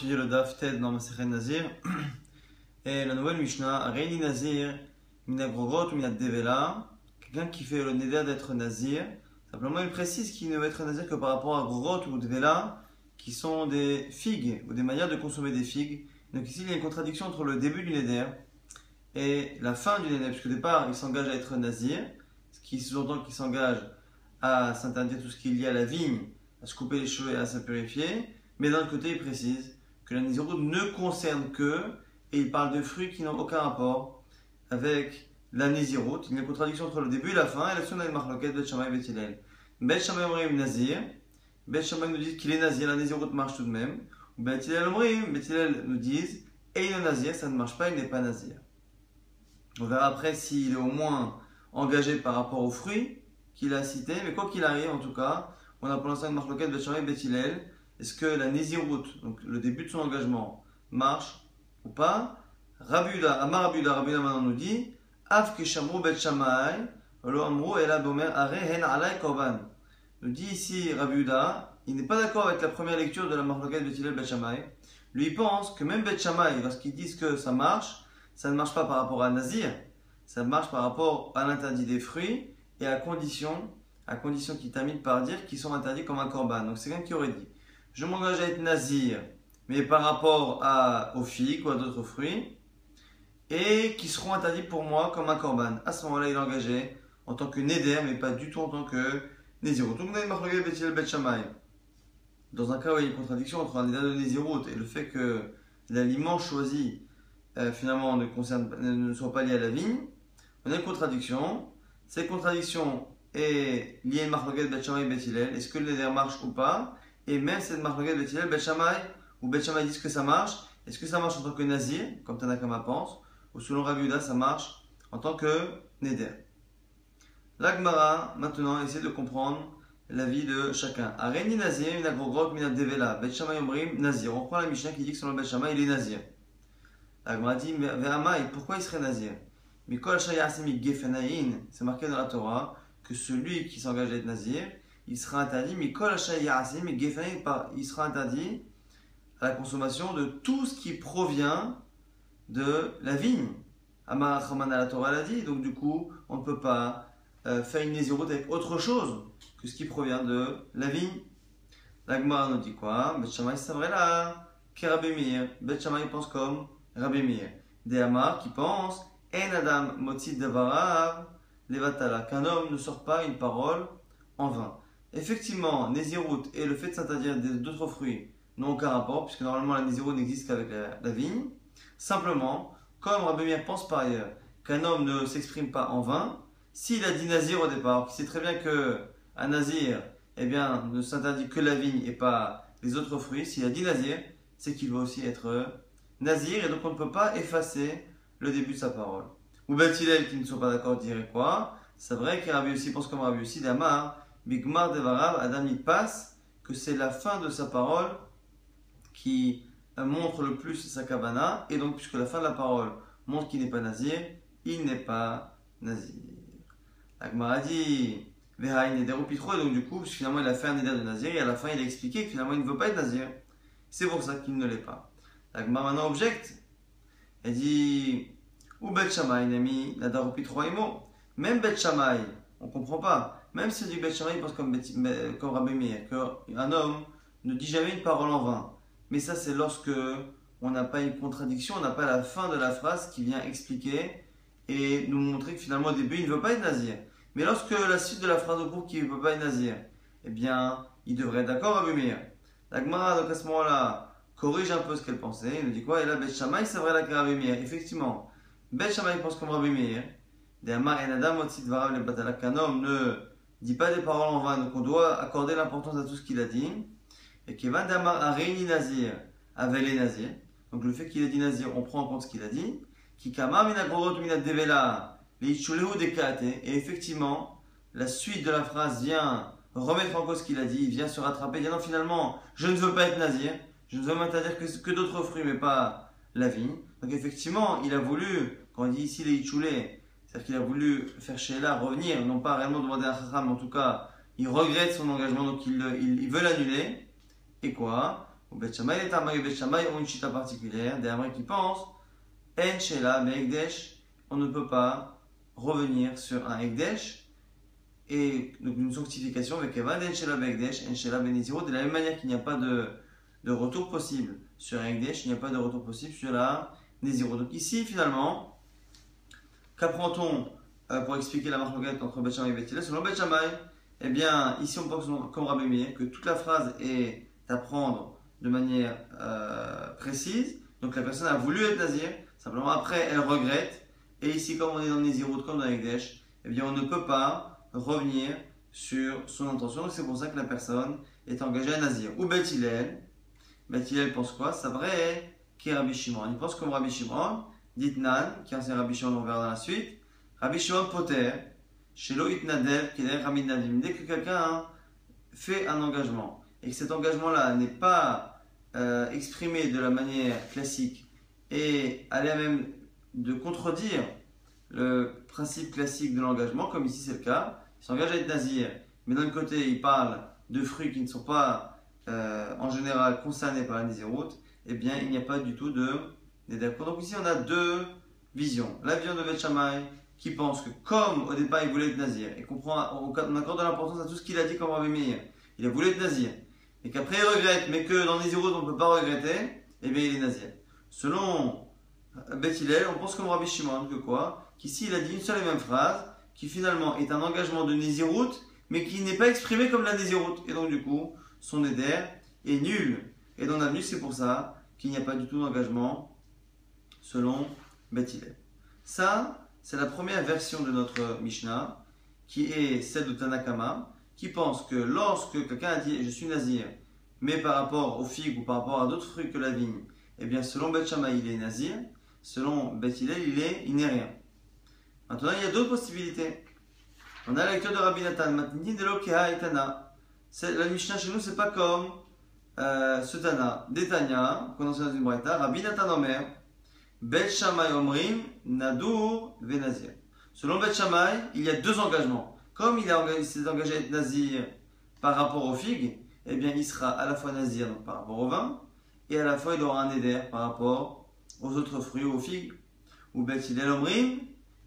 étudier le Daf Ted dans Masechet Nazir. Et la nouvelle Mishnah, Reini Nazir, Mina Grogrot ou Mina Devela, quelqu'un qui fait le Neder d'être Nazir. Simplement, il précise qu'il ne va être Nazir que par rapport à Grogrot ou Devela, qui sont des figues ou des manières de consommer des figues. Donc ici, il y a une contradiction entre le début du Neder et la fin du Neder, puisqu'au départ, il s'engage à être Nazir, ce qui sous-entend qu'il s'engage à s'interdire tout ce qui est lié à la vigne, à se couper les cheveux et à se purifier. Mais d'un autre côté, il précise que la Nézirut ne concerne que, et il parle de fruits qui n'ont aucun rapport avec la Nézirut. Il y a une contradiction entre le début et la fin, et là-dessus on a une marloquette, Bet Shammai et Bet Hillel. Bet Shammai omrim Nazir, Bet Shammai nous dit qu'il est Nazir, la Nézirut marche tout de même. Ou Bet Hillel omrim, Bet Hillel nous disent, et il est Nazir, ça ne marche pas, il n'est pas Nazir. On verra après s'il est au moins engagé par rapport aux fruits qu'il a cités, mais quoi qu'il arrive, en tout cas, on a pour l'instant une marloquette, Bet Shammai et Bet Hillel. Est-ce que la Nézirut, donc le début de son engagement, marche ou pas? Rabbi Yuda maintenant nous dit Af kishamru bet Shammai, lo amru ela bomer are hen alay korban. Nous dit ici Rabbi Yuda, il n'est pas d'accord avec la première lecture de la marloquette Bet Hillel Bet Shammai. Lui il pense que même Bet Shammai, lorsqu'ils disent que ça ne marche pas par rapport à Nazir, ça marche par rapport à l'interdit des fruits et à condition qu'il termine par dire qu'ils sont interdits comme un korban. Donc c'est quelqu'un qui aurait dit je m'engage à être Nazir, mais par rapport aux figues ou à d'autres fruits, et qui seront interdits pour moi comme un korban. À ce moment-là, il est engagé en tant que Neder, mais pas du tout en tant que Nézirut. Donc on a une marloquette Bet Hillel Bet Shammai. Dans un cas où il y a une contradiction entre un Neder de Nézirut et le fait que l'aliment choisi finalement ne soit pas lié à la vigne, on a une contradiction. Cette contradiction est liée à une marloquette Bet Shammai Bet Hillel. Est-ce que le Neder marche ou pas? Et même cette marloquette Bet Hillel Bet Shammai, où Bet Shammai disent que ça marche, est-ce que ça marche en tant que Nazir, comme Tanakama pense, ou selon Rabbi Yuda, ça marche en tant que Neder? La Gemara, maintenant, essaie de comprendre l'avis de chacun. Areni Nazir, Mina Grogrot, Mina Devela, Bet Shammai Omrim, Nazir. On prend la Mishnah qui dit que selon Bet Shammai, il est Nazir. La Gemara dit, Ve'amai, pourquoi il serait Nazir? Mikol Shayasimi Gefenaïn, c'est marqué dans la Torah que celui qui s'engage à être Nazir, il sera interdit, il sera interdit à la consommation de tout ce qui provient de la vigne. Amar Chaman la Torah l'a dit, donc du coup, on ne peut pas faire une Nézirut avec autre chose que ce qui provient de la vigne. La Gemara nous dit quoi? Bet Shammai Savrela, qui Rabbi Meir. Bet Shammai pense comme Rabbi Meir. Des Amar qui pense, En Adam Motzi Devarav Levatala, qu'un homme ne sort pas une parole en vain. Effectivement, Nézirut et le fait de s'interdire d'autres fruits n'ont aucun rapport, puisque normalement la Nézirut n'existe qu'avec la vigne. Simplement, comme Rabbi Meir pense par ailleurs qu'un homme ne s'exprime pas en vain, s'il a dit Nazir au départ, qu'il sait très bien qu'un Nazir ne s'interdit que la vigne et pas les autres fruits, s'il a dit Nazir, c'est qu'il va aussi être Nazir, et donc on ne peut pas effacer le début de sa parole. Ou Bet Hillel qui ne sont pas d'accord dirait quoi? C'est vrai que Rabbi aussi pense comme Rabbi aussi d'Amar. Bigmar Devarav, Adam y passe que c'est la fin de sa parole qui montre le plus sa kavana, et donc puisque la fin de la parole montre qu'il n'est pas Nazir, il n'est pas Nazir. La Gemara dit Veha Neder ou Pitro, et donc du coup, finalement il a fait un Neder de Nazir, et à la fin il a expliqué que finalement il ne veut pas être Nazir. C'est pour ça qu'il ne l'est pas. La Gemara maintenant objecte, elle dit ou Bet Shammai Nami Nadar ou Pitro Imo. Même Bet Shammai, on ne comprend pas. Même si du Bet Shammai pense comme Rabbi Meir, qu'un homme ne dit jamais une parole en vain. Mais ça, c'est lorsque on n'a pas une contradiction, on n'a pas la fin de la phrase qui vient expliquer et nous montrer que finalement au début, il ne veut pas être Nazir. Mais lorsque la suite de la phrase prouve qu'il ne veut pas être Nazir, eh bien, il devrait être d'accord, Rabbi Meir. La Gemara, donc à ce moment-là, corrige un peu ce qu'elle pensait. Il nous dit quoi? Et là, Bet Shammai, c'est vrai là que Rabbi Meir. Effectivement, Bet Shammai pense comme Rabbi Meir. Qu'un homme ne dit pas des paroles en vain, donc on doit accorder l'importance à tout ce qu'il a dit. Et qu'il va d'Amar a réuni Nazir avec les Nazir. Donc le fait qu'il ait dit Nazir, on prend en compte ce qu'il a dit. Qui kama mina gorot mina devela leichuleu dekate. Et effectivement, la suite de la phrase vient remettre en cause ce qu'il a dit, il vient se rattraper, dit non finalement, je ne veux pas être Nazir, je ne veux m'interdire que d'autres fruits, mais pas la vigne. Donc effectivement, il a voulu, quand on dit ici leichuleu, c'est-à-dire qu'il a voulu faire Sheila revenir, non pas réellement demander un chacham, mais en tout cas, il regrette son engagement, donc il veut l'annuler. Et quoi? Ou Bet Shammai, les Tamaï et Bet Shammai ont une chita particulière, des Amri qui pensent, En Shela, mais Ekdesh, on ne peut pas revenir sur un Ekdesh, et donc une sanctification avec Evan, En Shela, Ekdesh, En Shela, Benizirut, de la même manière qu'il n'y a pas de retour possible sur un Ekdesh, il n'y a pas de retour possible sur la Nézirut. Donc ici, finalement, qu'apprend-on pour expliquer la marque entre Bet Shammai et Bet Hillel? Selon Bet Shammai, eh bien, ici on pense comme Rabbi Meir que toute la phrase est à prendre de manière précise. Donc la personne a voulu être nazir, simplement après elle regrette. Et ici, comme on est dans Nézirut, comme dans Ekdesh, eh bien on ne peut pas revenir sur son intention. Donc c'est pour ça que la personne est engagée à nazir. Ou Bet Hillel pense quoi? C'est vrai qui est Rabbi Shimon. Il pense comme Rabbi Shimon, dit Nan, qui enseigne Rabbi Shimon, on verra dans la suite. Rabbi Shimon Poter, chez Lo Itnadel, qui est Rabbi Nadim. Dès que quelqu'un fait un engagement et que cet engagement-là n'est pas exprimé de la manière classique et à l'air même de contredire le principe classique de l'engagement, comme ici c'est le cas, il s'engage à être nazir, mais d'un côté il parle de fruits qui ne sont pas en général concernés par la Nézirut, eh bien il n'y a pas du tout de néder. Donc ici on a deux visions. La vision de Bet Shammai qui pense que comme au départ il voulait être nazir et qu'on accorde de l'importance à tout ce qu'il a dit comme Rabbi Meir, il a voulu être nazir et qu'après il regrette, mais que dans Nézirut on ne peut pas regretter, eh bien il est nazir. Selon Bet Hillel, on pense comme Rabbi Shimon que quoi? Qu'ici il a dit une seule et même phrase qui finalement est un engagement de Nézirut mais qui n'est pas exprimé comme la Nézirut, et donc du coup son néder est nul. Et dans l'avenue, c'est pour ça qu'il n'y a pas du tout d'engagement selon Bet Hillel. Ça, c'est la première version de notre Mishnah, qui est celle de Tanakama, qui pense que lorsque quelqu'un a dit « je suis nazir », mais par rapport aux figues ou par rapport à d'autres fruits que la vigne, eh bien selon Bet Shammai, il est nazir, selon Bet Hillel, il n'est rien. Maintenant, il y a d'autres possibilités. On a la lecture de Rabbi Nathan, Matni de Lokea et Tana. La Mishnah chez nous, c'est pas comme ce Tana. Detanya, qu'on enseigne dans une braïta, Rabbi Nathan Omer, Bet Shammai Omrim, Nadur, Venazir. Selon Bet Shammai, il y a deux engagements. Comme il s'est engagé à être nazir par rapport aux figues, eh bien il sera à la fois nazir donc par rapport au vin, et à la fois il aura un éder par rapport aux autres fruits ou aux figues. Ou Bet Hillel Omrim,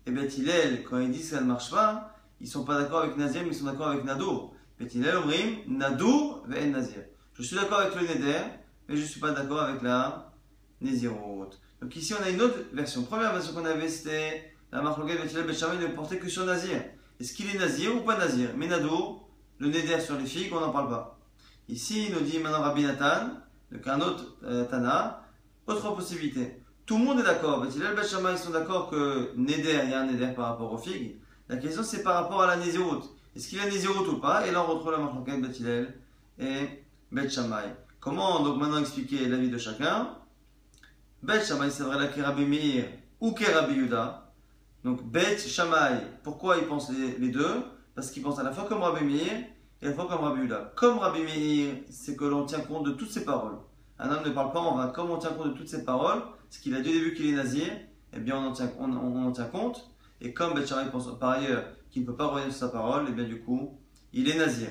et Bet Hillel, quand ils disent que ça ne marche pas, ils ne sont pas d'accord avec Nazir, mais ils sont d'accord avec Nadur. Bet Hillel Omrim, Nadur, Ve'en Nazir. Je suis d'accord avec le Neder, mais je ne suis pas d'accord avec la Nézirut. Donc ici on a une autre version. Première version qu'on avait, c'était la marque Bet Hillel Bet Shammai ne portait que sur Nazir. Est-ce qu'il est Nazir ou pas Nazir? Mais Nadur, le Neder sur les figues, on n'en parle pas. Ici il nous dit maintenant Rabbi Nathan, donc un autre Tana, autre possibilité. Tout le monde est d'accord. Bet Hillel Bet Shammai ils sont d'accord que Neder, il y a un Neder par rapport aux figues. La question c'est par rapport à la Nézirut. Est-ce qu'il y a Nézirut ou pas? Et là on retrouve la marque Bet Hillel et Bet Shammai. Comment donc maintenant expliquer l'avis de chacun? Bet Shammai c'est vrai là qu'est Rabbi Meir ou qu'est Rabbi Yehuda. Donc Bet Shammai, pourquoi ils pensent les deux? Parce qu'ils pensent à la fois comme Rabbi Meir et à la fois comme Rabbi Yehuda. Comme Rabbi Meir, c'est que l'on tient compte de toutes ses paroles. Un homme ne parle pas en vain. Comme on tient compte de toutes ses paroles, ce qu'il a dit au début qu'il est nazir, eh bien on en tient compte. Et comme Bet Shammai pense par ailleurs qu'il ne peut pas revenir sur sa parole, et bien du coup, il est nazir.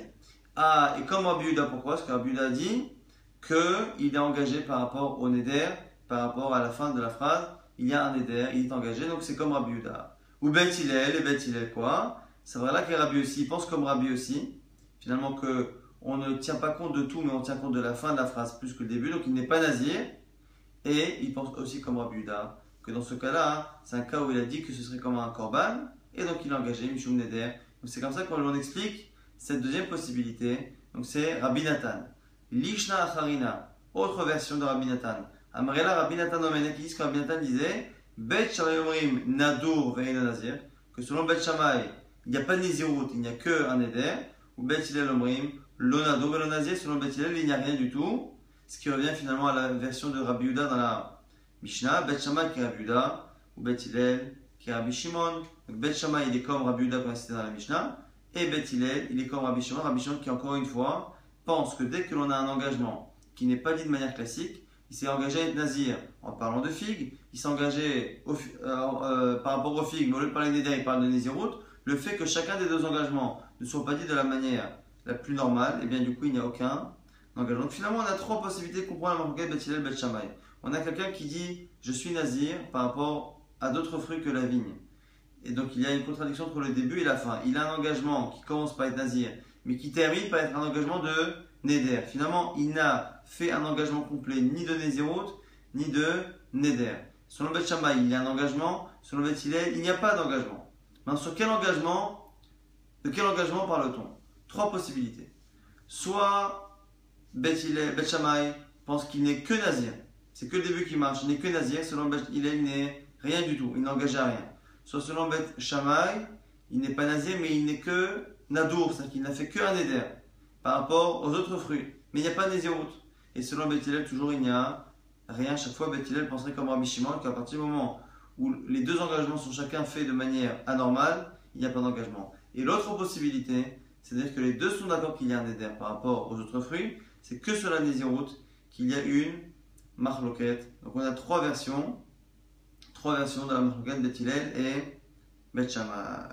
Ah, et comme Rabbi Yehuda, pourquoi? Parce que Rabbi Yehuda dit qu'il est engagé par rapport au Neder, par rapport à la fin de la phrase, il y a un Neder, il est engagé, donc c'est comme Rabbi Yehuda. Ou Bet Hillel, et Bet Hillel quoi? C'est vrai là que Rabbi aussi, il pense comme Rabbi aussi, finalement qu'on ne tient pas compte de tout, mais on tient compte de la fin de la phrase plus que le début, donc il n'est pas nazir, et il pense aussi comme Rabbi Yehuda, que dans ce cas-là, c'est un cas où il a dit que ce serait comme un korban, et donc il est engagé, Mishum Neder. Donc c'est comme ça qu'on explique cette deuxième possibilité. Donc c'est Rabbi Nathan. Lishna Acharina, autre version de Rabbi Nathan. Amrela Rabbi Nathan Omen, qui dit que Rabbi Nathan disait Bet Shammai Omrim Nadur Ve'ena Nazir, que selon Bet Shammai, il n'y a pas de Nézirut, il n'y a que un Neder, ou Bet Hillel Omrim Lo Nadur Ve'lo Nazir, selon Bet Hillel, il n'y a rien du tout. Ce qui revient finalement à la version de Rabbi Yehuda dans la Mishnah, Bet Shammai qui est Rabbi Yehuda, ou Bet Hillel qui est Rabbi Shimon. Donc Bet Shammai il est comme Rabbi Yehuda comme c'était dans la Mishnah, et Bet Hillel il est comme Rabbi Shimon qui encore une fois pense que dès que l'on a un engagement qui n'est pas dit de manière classique, il s'est engagé à être nazir en parlant de figues, il s'est engagé par rapport aux figues, mais au lieu de parler des il parle de Nézirut. Le fait que chacun des deux engagements ne soit pas dit de la manière la plus normale, et bien du coup il n'y a aucun engagement. Donc finalement, on a trois possibilités de comprendre la marloquette Bet Hillel Bet Shammai. On a quelqu'un qui dit je suis nazir par rapport à d'autres fruits que la vigne. Et donc il y a une contradiction entre le début et la fin. Il a un engagement qui commence par être nazir, mais qui termine par être un engagement de neder. Finalement, il n'a fait un engagement complet ni de Nézirut, ni de neder. Selon Bet Shammai, il y a un engagement. Selon Bet Hillel, il n'y a pas d'engagement. Maintenant, de quel engagement parle-t-on? Trois possibilités. Soit Bet Shammai pense qu'il n'est que nazir. C'est que le début qui marche. Il n'est que nazir. Selon Bet Hillel, il n'est rien du tout. Il n'engage à rien. Soit selon Bet Shammai, il n'est pas nazir, mais il n'est que nadour. C'est-à-dire qu'il n'a fait que un neder par rapport aux autres fruits. Mais il n'y a pas de Nézirut. Et selon Bet Hillel, toujours il n'y a rien. Chaque fois, Bet Hillel penserait comme Rabbi Shimon qu'à partir du moment où les deux engagements sont chacun faits de manière anormale, il n'y a pas d'engagement. Et l'autre possibilité, c'est-à-dire que les deux sont d'accord qu'il y a un neder par rapport aux autres fruits, c'est que sur la Nézirut qu'il y a une marloquette. Donc on a trois versions de la marloquette Bet Hillel et Bet Shammai.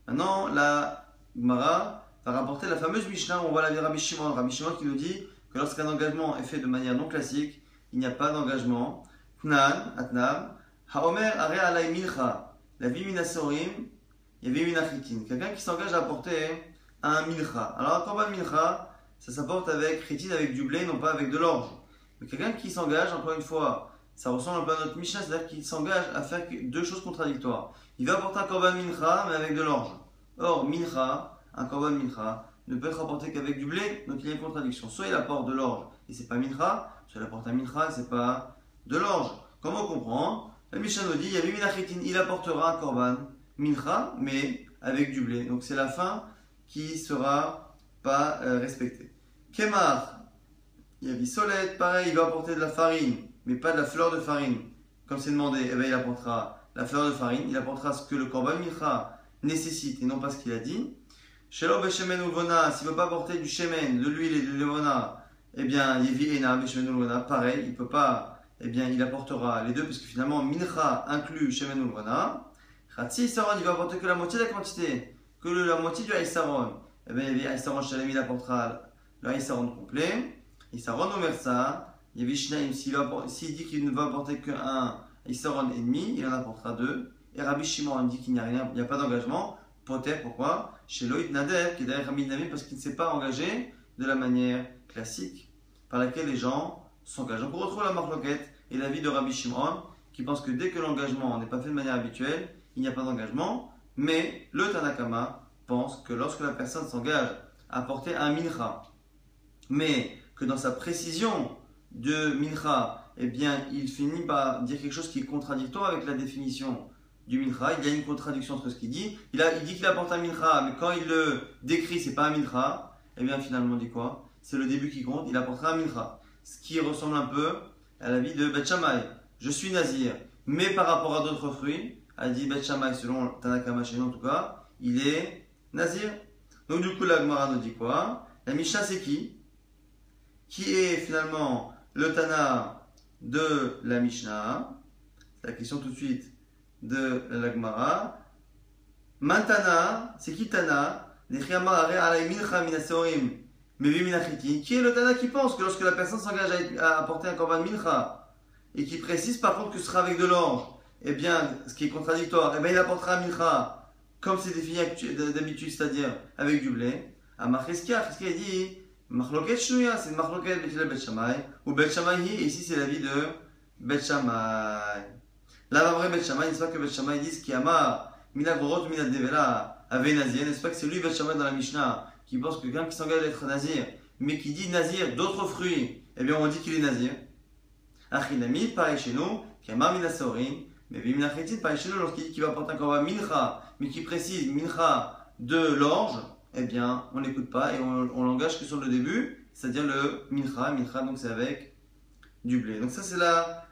Maintenant, la Gemara va rapporter la fameuse Mishnah où on voit la vie de Rabbi Shimon. Rabbi Shimon qui nous dit que lorsqu'un engagement est fait de manière non classique, il n'y a pas d'engagement. Tnan, Atnam, Haomer Are Alay Milcha, la vie minasorim, il y avait une achitin. Quelqu'un qui s'engage à apporter un milcha. Alors un korban milcha, ça s'apporte avec chitin, avec du blé, non pas avec de l'orge. Mais quelqu'un qui s'engage, encore une fois, ça ressemble un peu à notre Mishnah, c'est-à-dire qu'il s'engage à faire deux choses contradictoires. Il va apporter un korban mincha, mais avec de l'orge. Or, mincha, un korban mincha, ne peut être apporté qu'avec du blé, donc il y a une contradiction. Soit il apporte de l'orge et c'est pas mincha, soit il apporte un mincha et c'est pas de l'orge. Comment comprendre? La Mishnah nous dit, il y avait une achitin, il apportera un korban mincha, mais avec du blé. Donc c'est la fin qui sera pas respectée. Kemar, il y a Visolette, pareil, il va apporter de la farine, mais pas de la fleur de farine. Comme c'est demandé, eh bien, il apportera la fleur de farine, il apportera ce que le korban mincha nécessite et non pas ce qu'il a dit. Shelo beshemen ulvona, s'il ne veut pas apporter du shemen, de l'huile et de l'evona, eh bien, yevi ena beshemen ulvona, pareil, il peut pas, eh bien, il apportera les deux, parce que finalement, mincha inclut shemen ulvona. Khatsi isaron, il va apporter que la moitié de la quantité, que la moitié du haïsaron. Eh bien, yevi haïsaron shalem, il apportera le haïsaron complet. Isaron omersa, yevi shnaim, s'il dit qu'il ne va apporter qu'un haïsaron et demi, il en apportera deux. Et Rabbi Shimon dit qu'il n'y a rien, il n'y a pas d'engagement. Poter, pourquoi? Chez Loïd Nadev, qui est derrière Rabbi Nami, parce qu'il ne s'est pas engagé de la manière classique par laquelle les gens s'engagent. Donc on retrouve la marloquette et l'avis de Rabbi Shimon, qui pense que dès que l'engagement n'est pas fait de manière habituelle, il n'y a pas d'engagement. Mais le Tanakama pense que lorsque la personne s'engage à porter un mincha, mais que dans sa précision de mincha, eh bien, il finit par dire quelque chose qui est contradictoire avec la définition du mincha. Il y a une contradiction entre ce qu'il dit. Il dit qu'il apporte un mincha, mais quand il le décrit, c'est pas un mincha. Eh bien, finalement, on dit quoi? C'est le début qui compte. Il apportera un mincha. Ce qui ressemble un peu à la vie de Bet Shammai. Je suis nazir, mais par rapport à d'autres fruits, a dit Bet Shammai, selon Tanakama chez nous en tout cas, il est nazir. Donc, du coup, la Gemara nous dit quoi? La Mishnah, c'est qui? Qui est finalement le Tana de la Mishnah? C'est la question tout de suite de la Gemara. Mantana, c'est qui Tana? Qui est le Tana qui pense que lorsque la personne s'engage à apporter un korban mincha et qui précise par contre que ce sera avec de l'orge, eh bien, ce qui est contradictoire, eh bien, il apportera un mincha comme c'est défini d'habitude, c'est-à-dire avec du blé. À Macheskia, Cheskia dit Machloket Shnuya, c'est une Machloket Bet Hillel Bet Shammai, ou Bet Shammai, et ici c'est l'avis de Bet Shammai. Là, vrai Bet Shammai, n'est-ce pas que Bet Shammai dit qui ama mina gorot mina devela avait nazir, n'est-ce pas que c'est lui Bet Shammai dans la Mishnah qui pense que quelqu'un qui s'engage à être nazir, mais qui dit nazir d'autres fruits, eh bien on dit qu'il est nazir. Achinami, pareil chez nous, qui ama mina sorin, mais mina chetit, pareil chez nous, lorsqu'il dit qu'il va porter un korban mincha, mais qui précise mincha de l'orge, eh bien on n'écoute pas et on l'engage que sur le début, c'est-à-dire le mincha, donc c'est avec du blé. Donc ça c'est la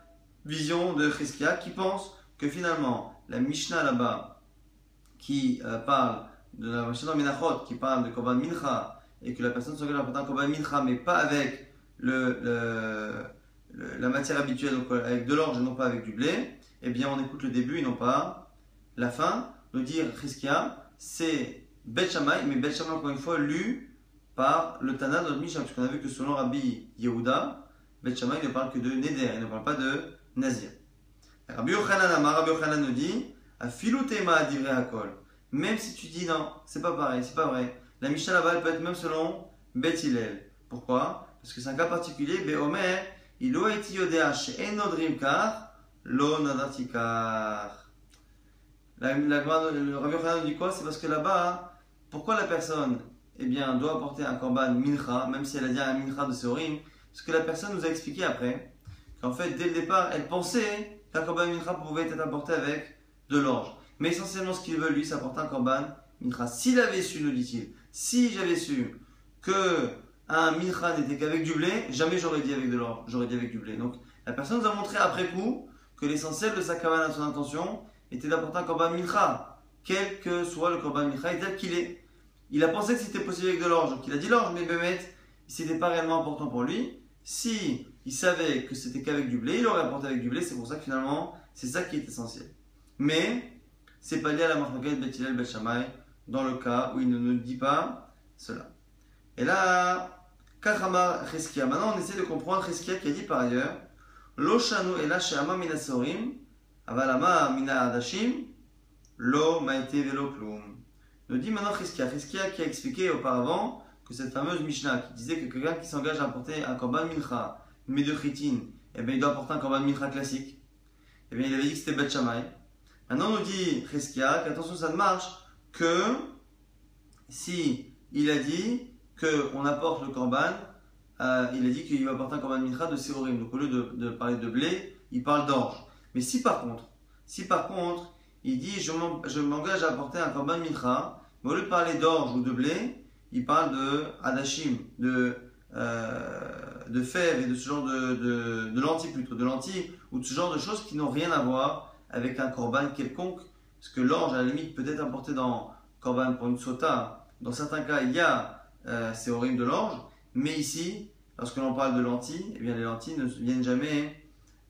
vision de Cheskia qui pense que finalement la Mishnah là-bas qui parle de la Mishnah Menachot qui parle de Korban Mincha et que la personne s'engage à porter un Korban Mincha mais pas avec la matière habituelle, donc avec de l'orge et non pas avec du blé, eh bien on écoute le début et non pas la fin. Nous dire Cheskia c'est Bet Shammai, mais Bet Shammai encore une fois lu par le Tana de notre Mishnah, puisqu'on a vu que selon Rabbi Yehuda, Bet Shammai ne parle que de Neder, il ne parle pas de Nazir. Rabbi Yochanan nous dit, Afilu tema divrei hakol. Même si tu dis non, c'est pas pareil, c'est pas vrai. La Mishnah là-bas, elle peut être même selon Bet Hillel. Pourquoi? Parce que c'est un cas particulier. Beomer, ilo eti yodea she'en nodrim kar, lo nadarti kar. Le Rabbi Yochanan nous dit quoi? C'est parce que là-bas, pourquoi la personne doit apporter un korban mincha, même si elle a dit un mincha de Seorim? Parce que la personne nous a expliqué après qu'en fait, dès le départ, elle pensait qu'un korban mincha pouvait être apporté avec de l'orge. Mais essentiellement, ce qu'il veut, lui, c'est apporter un korban mincha. S'il avait su, nous dit-il, si j'avais su que un mincha n'était qu'avec du blé, jamais j'aurais dit avec de l'orge, j'aurais dit avec du blé. Donc, la personne nous a montré après coup que l'essentiel de sa kavana, de son intention, était d'apporter un korban mincha, quel que soit le korban mincha, et tel qu'il est. Il a pensé que c'était possible avec de l'orge, donc il a dit l'orge, mais Bémet, c'était pas réellement important pour lui. Si il savait que c'était qu'avec du blé, il aurait apporté avec du blé, c'est pour ça que finalement, c'est ça qui est essentiel. Mais, c'est pas lié à la marquette Bet Hillel Bet Shammai, dans le cas où il ne nous dit pas cela. Et là, Kachama Cheskia, maintenant on essaie de comprendre Cheskia qui a dit par ailleurs, Lo shanu ela she'ama mina sorim, avalama mina adashim, lo maite velo klum. Nous dit maintenant Cheskia qui a expliqué auparavant que cette fameuse Mishnah qui disait que quelqu'un qui s'engage à apporter un korban mincha, mais de chitin, il doit apporter un korban mincha classique. Il avait dit que c'était Bet Shammai. Maintenant on nous dit Cheskia qu'attention, ça ne marche que si il a dit qu'on apporte le korban, il a dit qu'il va apporter un korban mincha de Seorim. Donc au lieu de parler de blé, il parle d'orge. Mais si par contre, il dit je m'engage à apporter un korban mincha, mais au lieu de parler d'orge ou de blé, il parle de adashim, de fèves et de ce genre de lentilles plutôt, de lentilles ou de ce genre de choses qui n'ont rien à voir avec un korban quelconque. Parce que l'orge, à la limite, peut être apporté dans korban pour une sota. Dans certains cas, il y a c'est horrible de l'orge, mais ici, lorsque l'on parle de lentilles, les lentilles ne viennent jamais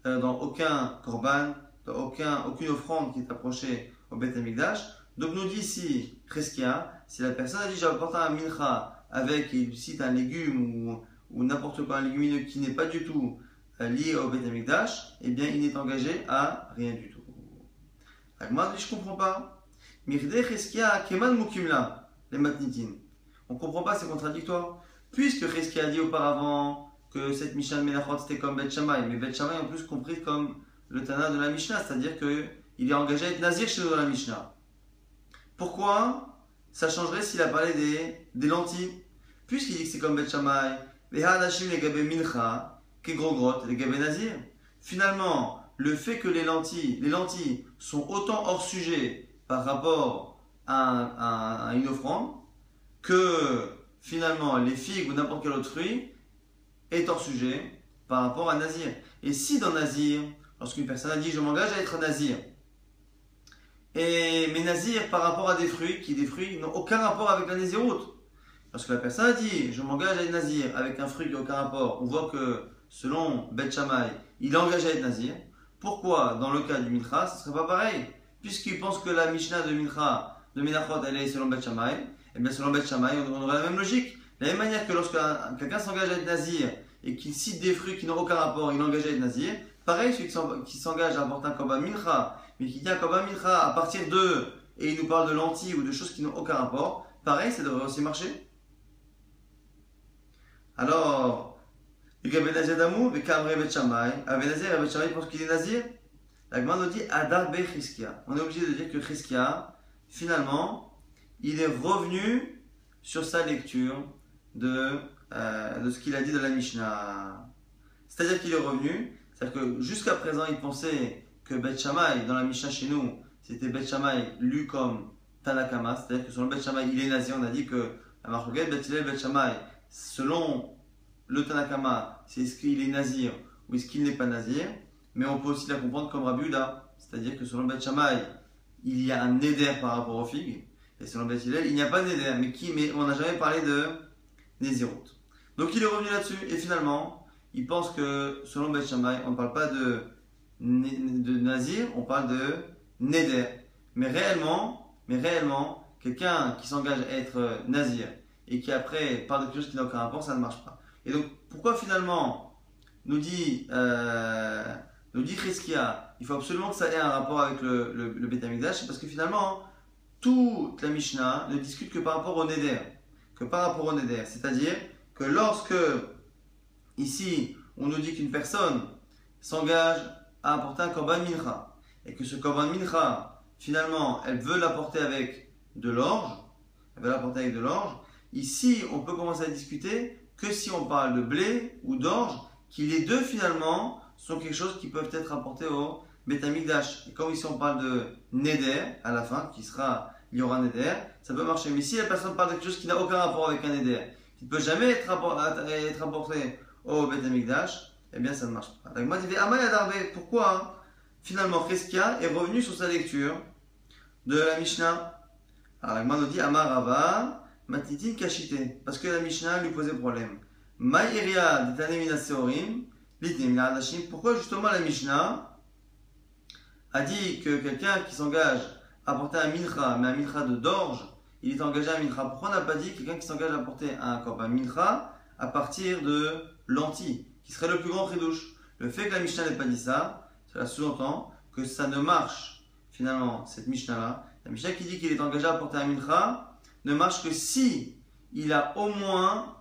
dans aucun korban, dans aucune offrande qui est approchée au Beth Amikdash. Donc nous dit ici, Cheskia, si la personne a dit j'ai apporté un mincha avec, et il cite un légume ou n'importe quoi, un légumineux qui n'est pas du tout lié au Beth Amikdash, il n'est engagé à rien du tout. Agmar dit je comprends pas. Mirde Cheskia keman mukimla, les matnitin. On ne comprend pas, c'est contradictoire. Puisque Cheskia a dit auparavant que cette Mishnah de Menachot c'était comme Bet Shammai, mais Bet Shammai en plus compris comme le Tana de la Mishnah, c'est-à-dire qu'il est engagé à être nazir chez nous dans la Mishnah. Pourquoi ça changerait s'il a parlé des lentilles? Puisqu'il dit que c'est comme Bet Shammai, les Hadashim les Gabé Mincha, qui gros grotte, les Gabé Nazir. Finalement, le fait que les lentilles sont autant hors sujet par rapport à une offrande, que finalement les figues ou n'importe quel autre fruit est hors sujet par rapport à Nazir. Et si dans Nazir, lorsqu'une personne a dit je m'engage à être Nazir, mais Nazir par rapport à des fruits qui n'ont aucun rapport avec la Naziroute, lorsque la personne a dit je m'engage à être Nazir avec un fruit qui n'a aucun rapport, on voit que selon Bet Shammai, il est engagé à être Nazir. Pourquoi dans le cas du Mincha, ce ne serait pas pareil? Puisqu'il pense que la Mishnah de Mincha, de Menachot, elle est selon Bet Shammai, et bien selon Bet Shammai, on aurait la même logique. De la même manière que lorsque quelqu'un s'engage à être Nazir et qu'il cite des fruits qui n'ont aucun rapport, il est engagé à être Nazir. Pareil, celui qui s'engage à apporter un korban mincha, mais qui dit un korban mincha à partir de, et il nous parle de lentilles ou de choses qui n'ont aucun rapport, pareil, ça devrait aussi marcher. Alors, le Gabé Nazir d'Amou, le Kamre Bet Shammai, avec Nazir et Bet Shammai pense qu'il est Nazir. La Gemara nous dit Adar Be Cheskia. On est obligé de dire que Cheskia, finalement, il est revenu sur sa lecture de ce qu'il a dit de la Mishnah. C'est-à-dire qu'il est revenu, c'est-à-dire que jusqu'à présent il pensait que Bet Shammai, dans la Mishnah chez nous, c'était Bet Shammai lu comme Tanakama, c'est-à-dire que selon Bet Shammai il est nazir. On a dit que la marquette Bet Hillel Bet Shammai, selon le Tanakama, c'est est-ce qu'il est nazir ou est-ce qu'il n'est pas nazir, mais on peut aussi la comprendre comme Rabbi Yehuda, c'est-à-dire que selon Bet Shammai, il y a un neder par rapport aux figues. Et selon Bet Hillel, il n'y a pas de neder, mais on n'a jamais parlé de Nézirut. Donc il est revenu là-dessus, et finalement, il pense que selon Bet Shammai, on ne parle pas de Nazir, on parle de Neder. Mais réellement, quelqu'un qui s'engage à être Nazir et qui après parle de quelque chose qui n'a aucun rapport, ça ne marche pas. Et donc, pourquoi finalement nous dit Chizkia, il faut absolument que ça ait un rapport avec le Beth Amikdash, c'est parce que finalement, toute la Mishnah ne discute que par rapport au Neder. C'est-à-dire que lorsque, ici, on nous dit qu'une personne s'engage à apporter un Korban Mincha, et que ce Korban Mincha, finalement, elle veut l'apporter avec de l'orge, ici, on peut commencer à discuter que si on parle de blé ou d'orge, qui les deux, finalement, sont quelque chose qui peuvent être apportés au Beth Amikdash. Et comme ici, on parle de Neder, à la fin, il y aura un Neder, ça peut marcher. Mais si la personne parle de quelque chose qui n'a aucun rapport avec un Neder, qui ne peut jamais être apporté au Beth Amikdash, eh bien ça ne marche pas. Donc moi je dis pourquoi finalement Chizkia est revenu sur sa lecture de la Mishnah. Alors la Gemara nous dit Amar Rava Matitin Kashite, parce que la Mishnah lui posait problème. Ma'iria Ditane Mina Seorim, Litne Mina Hadashim. Pourquoi justement la Mishnah a dit que quelqu'un qui s'engage à porter un mincha, mais un mincha de d'orge, il est engagé à un mincha. Pourquoi on n'a pas dit quelqu'un qui s'engage à porter un korban mincha à partir de lentilles, qui serait le plus grand chidouche? Le fait que la Mishnah n'ait pas dit ça, cela sous-entend que ça ne marche finalement, cette Mishnah-là. La Mishnah qui dit qu'il est engagé à porter un mincha ne marche que si il a au moins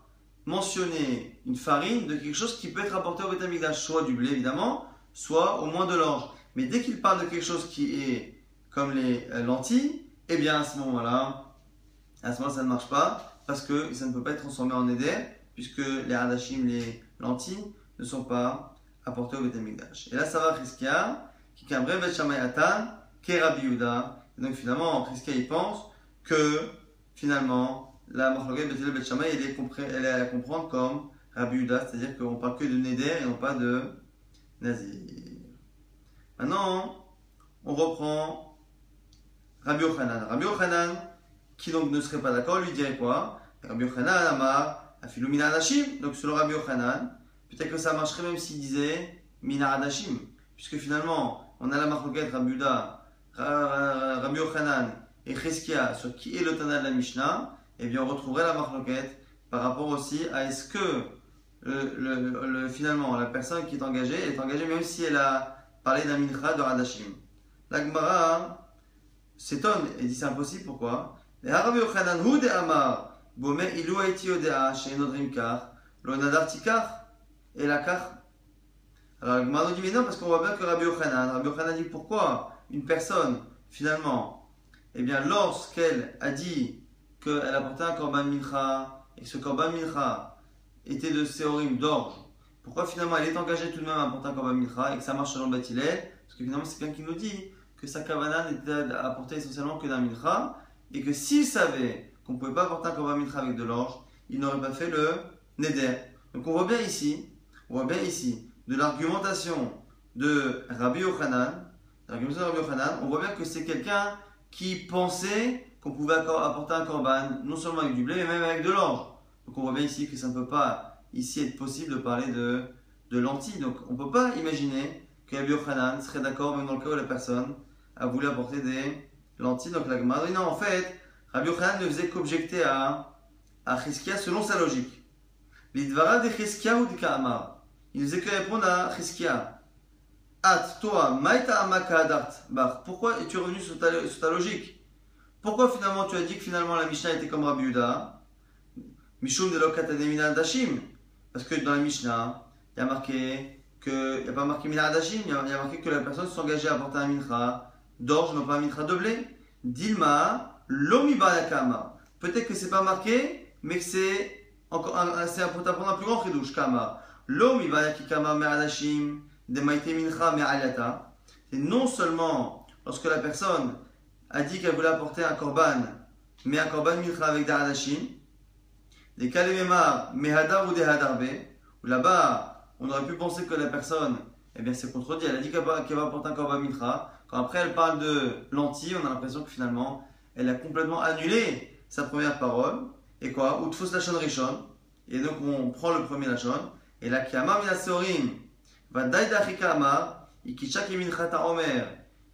mentionné une farine de quelque chose qui peut être apporté au Beth Amikdash, soit du blé évidemment, soit au moins de l'orge. Mais dès qu'il parle de quelque chose qui est comme les lentilles, eh bien à ce moment-là, ça ne marche pas, parce que ça ne peut pas être transformé en éder, puisque les hadashim, les lentilles, ne sont pas apportées au Beth Amikdash. Et là, ça va Chizkia, qui est un vrai Beth Shammai Atan, qui est Rabbi Yehuda. Et donc finalement, Chizkia, il pense que finalement, la Machloket Beth Shammai, elle est à comprendre comme Rabbi Yehuda, c'est-à-dire qu'on parle que de Neder et non pas de Nazir. Maintenant, on reprend Rabbi Yochanan. Rabbi Yochanan, qui donc ne serait pas d'accord, lui dirait quoi? Rabbi Yochanan, Amar, Afilu Mina Hadashim. Donc selon Rabbi Yochanan, peut-être que ça marcherait même s'il disait Mina Hadashim. Puisque finalement, on a la Machloket Rabbi Yehuda, Rabbi Yochanan et Chizkia sur qui est le Tana de la Mishnah. Et bien on retrouverait la Machloket par rapport aussi à est-ce que finalement la personne qui est engagée même si elle a parlé d'un mincha de Hadashim. La Gemara s'étonne et dit c'est impossible, pourquoi? Rabbi Yochanan hu de Amar Bome ilu haiti odea she'enodrim kar lo nadar tikar et la kar. Alors la Gemara nous dit mais non, parce qu'on voit bien que Rabbi Yochanan dit pourquoi une personne finalement, eh bien lorsqu'elle a dit qu'elle apportait un korban mincha et que ce korban mincha était de séorim d'orge, pourquoi finalement elle est engagée tout de même à apporter un korban mincha et que ça marche selon Beth Hillel? Parce que finalement c'est quelqu'un qui nous dit que sa kavana n'était à apporter essentiellement que d'un mincha, et que s'il savait qu'on ne pouvait pas apporter un korban mincha avec de l'orge, il n'aurait pas fait le neder. Donc on voit bien ici de l'argumentation de Rabbi Yochanan, on voit bien que c'est quelqu'un qui pensait qu'on pouvait apporter un korban non seulement avec du blé mais même avec de l'orge. Donc on voit bien ici que ça ne peut pas ici être possible de parler de lentilles. Donc on ne peut pas imaginer que Rabbi Yochanan serait d'accord même dans le cas où la personne a voulu apporter des lentilles. Donc la Gemara dit non, en fait Rabbi Yochanan ne faisait qu'objecter à Chizkia selon sa logique. L'idvara de Chizkia ou de Ka'amar. Il ne faisait que répondre à Chizkia. At, toi, maïta amaka adart. Pourquoi es-tu revenu sur ta logique? Pourquoi finalement tu as dit que finalement la Mishnah était comme Rabbi Yehuda? Mishum de lokata de mina hadashim. Parce que dans la Mishnah, il y a marqué que, il n'y a pas marqué mina hadashim, il y a marqué que la personne s'engageait à apporter un mincha d'orge, non pas un mincha de blé. Dilma, lomi balakama. Peut-être que c'est pas marqué, mais que c'est pour t'apprendre un plus grand chidouche. Kama. Lomi balakikama me'adashim, de maïte mincha me'aliata. C'est non seulement lorsque la personne a dit qu'elle voulait apporter un korban, mais un korban mincha avec des hadashim, des kalemema mehadar ou des hadarbe, où là-bas, on aurait pu penser que la personne, eh bien, s'est contredit. Elle a dit qu'elle va apporter un korban mincha. Quand après elle parle de lentilles, on a l'impression que finalement, elle a complètement annulé sa première parole. Et quoi? Ou tfos lachon rishon. Et donc on prend le premier lachon. Et là, kiamar mina seorim, va daïda achika amar, ikishak minchata omer,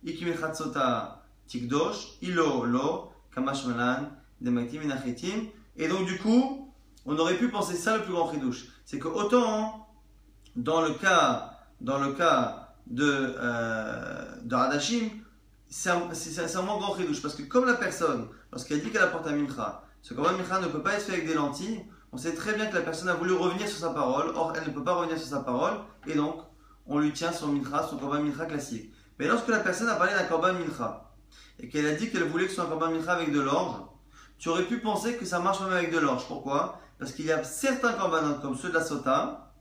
ikiminchata sota tikdosh, ilo lo, kamash malan, demaiti minachitim, Et donc du coup, on aurait pu penser ça le plus grand chidouche. C'est que autant dans le cas de Hadashim, c'est un moins grand chidouche. Parce que comme la personne, lorsqu'elle dit qu'elle apporte un mincha, ce korban mincha ne peut pas être fait avec des lentilles, on sait très bien que la personne a voulu revenir sur sa parole, or elle ne peut pas revenir sur sa parole, et donc on lui tient son mincha, son korban mincha classique. Mais lorsque la personne a parlé d'un korban mincha, et qu'elle a dit qu'elle voulait que ce soit un korban mincha avec de l'orge, tu aurais pu penser que ça marche même avec de l'orge. Pourquoi? Parce qu'il y a certains korbanot, comme ceux de la sota,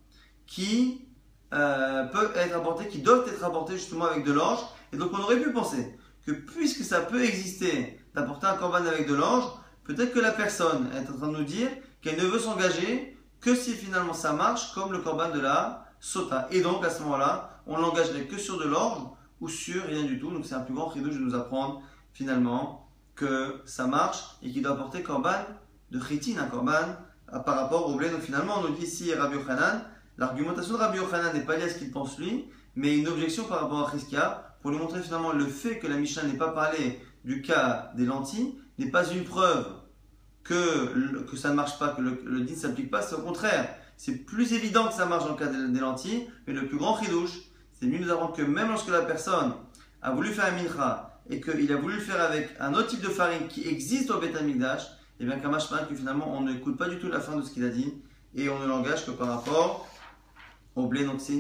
qui peuvent être apportés, qui doivent être apportés justement avec de l'orge, et donc on aurait pu penser que puisque ça peut exister d'apporter un korban avec de l'orge, peut-être que la personne est en train de nous dire qu'elle ne veut s'engager que si finalement ça marche comme le korban de la sota. Et donc à ce moment-là, on l'engagerait que sur de l'orge ou sur rien du tout. Donc c'est un plus grand chidouche de nous apprendre finalement que ça marche et qu'il doit apporter korban de chitin, un korban par rapport au blé. Donc finalement on nous dit ici Rabbi Yochanan, l'argumentation de Rabbi Yochanan n'est pas liée à ce qu'il pense lui, mais une objection par rapport à Chizkia pour lui montrer finalement le fait que la Mishnah n'ait pas parlé du cas des lentilles n'est pas une preuve que ça ne marche pas, que le din ne s'applique pas. C'est au contraire, c'est plus évident que ça marche dans le cas des lentilles, mais le plus grand chidouche, c'est mieux nous apprendre que même lorsque la personne a voulu faire un mincha et qu'il a voulu le faire avec un autre type de farine qui existe au Beth Amikdash, et bien qu'un mashma que finalement on n'écoute pas du tout la fin de ce qu'il a dit et on ne l'engage que par rapport au blé. Donc c'est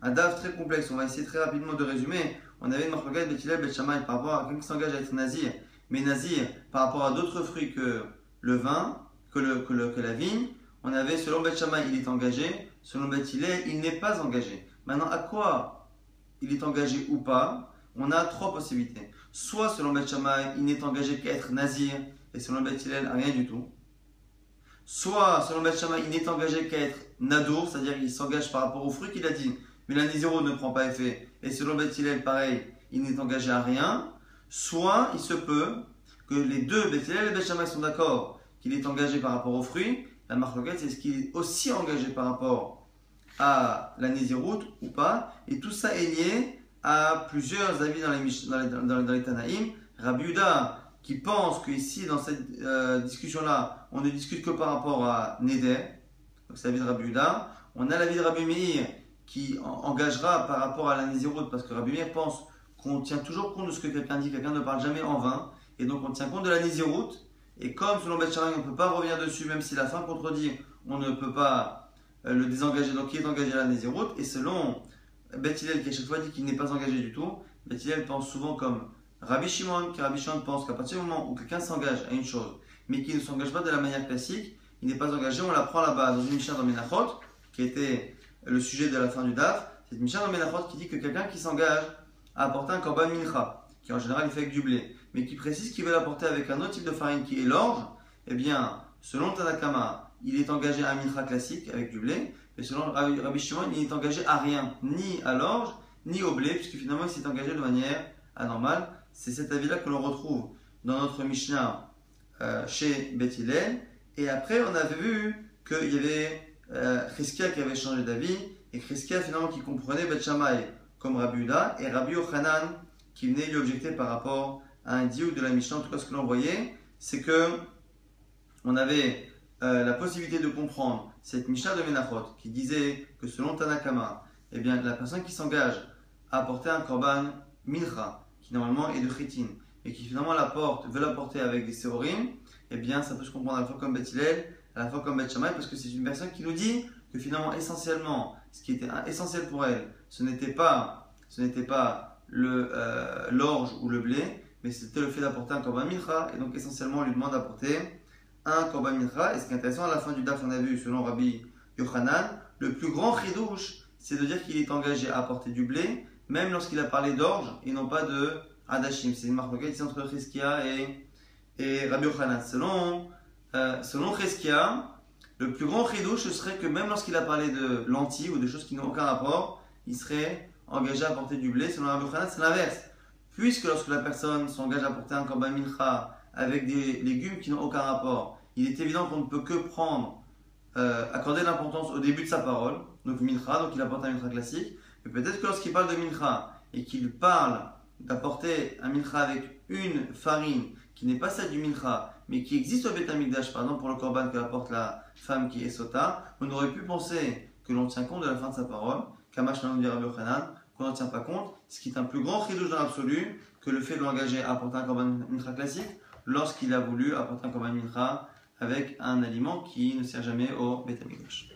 un daf très complexe. On va essayer très rapidement de résumer. On avait une marquette Beth Hillel Beth Shammai par rapport à quelqu'un qui s'engage à être nazir, mais nazir par rapport à d'autres fruits que le vin, que la vigne. On avait selon Beth Shammai il est engagé, selon Beth Hillel il n'est pas engagé. Maintenant à quoi il est engagé ou pas? On a trois possibilités. Soit selon Beth Shammai il n'est engagé qu'à être nazir et selon Beth Hillel rien du tout. Soit selon Beth Shammai il n'est engagé qu'à être nadour, c'est-à-dire qu'il s'engage par rapport aux fruits qu'il a dit, mais la Nézirut ne prend pas effet. Et selon Beth Hillel pareil, il n'est engagé à rien. Soit il se peut que les deux, Beth Hillel et Beth Shammai, sont d'accord qu'il est engagé par rapport aux fruits. La marloquette, c'est ce qu'il est aussi engagé par rapport à la Nézirut ou pas. Et tout ça est lié à plusieurs avis dans les Tanaïm. Rabbi Yehuda qui pense qu'ici, dans cette discussion-là, on ne discute que par rapport à Neder. Donc c'est l'avis de Rabbi Yehuda. On a l'avis de Rabbi Meir qui engagera par rapport à la Nézirut, parce que Rabbi Meir pense qu'on tient toujours compte de ce que quelqu'un dit, quelqu'un ne parle jamais en vain, et donc on tient compte de la Nézirut, et comme selon Beth Shammai on ne peut pas revenir dessus, même si la fin contredit, on ne peut pas le désengager, donc il est engagé à la Nézirut, et selon Beth Hillel qui à chaque fois dit qu'il n'est pas engagé du tout, Beth Hillel pense souvent comme Rabbi Shimon, qui Rabbi Shimon pense qu'à partir du moment où quelqu'un s'engage à une chose, mais qui ne s'engage pas de la manière classique, il n'est pas engagé, on l'apprend là-bas dans une Mishnah dans Menachot, qui était le sujet de la fin du daf. C'est une Mishnah dans Menachot qui dit que quelqu'un qui s'engage à apporter un korban mincha, qui en général est fait avec du blé, mais qui précise qu'il veut l'apporter avec un autre type de farine qui est l'orge, eh bien, selon Tanakama, il est engagé à un mincha classique avec du blé, mais selon Rabbi Shimon, il n'est engagé à rien, ni à l'orge, ni au blé, puisque finalement il s'est engagé de manière anormale. C'est cet avis-là que l'on retrouve dans notre Mishnah chez Beth Hillel. Et après, on avait vu qu'il y avait Chizkia qui avait changé d'avis, et Chizkia finalement qui comprenait Beth Shammai comme Rabbi Yehuda, et Rabbi Yochanan qui venait lui objecter par rapport à un diouk de la Mishnah. En tout cas, ce que l'on voyait, c'est que on avait la possibilité de comprendre cette Mishnah de Menachot qui disait que selon Tanakama, eh bien, la personne qui s'engage à apporter un korban mincha, qui normalement est de chitin, et qui finalement veut l'apporter avec des séorim, eh bien, ça peut se comprendre à la fois comme Beth Hillel, à la fois comme Beth Shammai, parce que c'est une personne qui nous dit que finalement, essentiellement, ce qui était essentiel pour elle, ce n'était pas l'orge ou le blé, mais c'était le fait d'apporter un korban mincha, et donc essentiellement, on lui demande d'apporter un korban mincha. Et ce qui est intéressant, à la fin du daf, on a vu, selon Rabbi Yochanan, le plus grand chidouche, c'est de dire qu'il est engagé à apporter du blé, même lorsqu'il a parlé d'orge, et non pas de hadashim. C'est une marque ici entre Chizkia et Rabbi Yochanan. Selon Chizkia, le plus grand chidouche, ce serait que même lorsqu'il a parlé de lentilles ou de choses qui n'ont aucun rapport, il serait engagé à apporter du blé. Selon Rabbi Yochanan, c'est l'inverse. Puisque lorsque la personne s'engage à apporter un korban mincha avec des légumes qui n'ont aucun rapport, il est évident qu'on ne peut que accorder l'importance au début de sa parole, donc mincha, donc il apporte un mincha classique. Mais peut-être que lorsqu'il parle de mincha et qu'il parle d'apporter un mincha avec une farine qui n'est pas celle du mincha, mais qui existe au Beth Amikdash, par exemple pour le korban que apporte la femme qui est sota, on aurait pu penser que l'on tient compte de la fin de sa parole, Kamash Nanou dit Rabbi Yochanan, qu'on n'en tient pas compte, ce qui est un plus grand chidouche dans l'absolu que le fait de l'engager à apporter un korban mincha classique lorsqu'il a voulu apporter un korban mincha avec un aliment qui ne sert jamais au Beth Amikdash.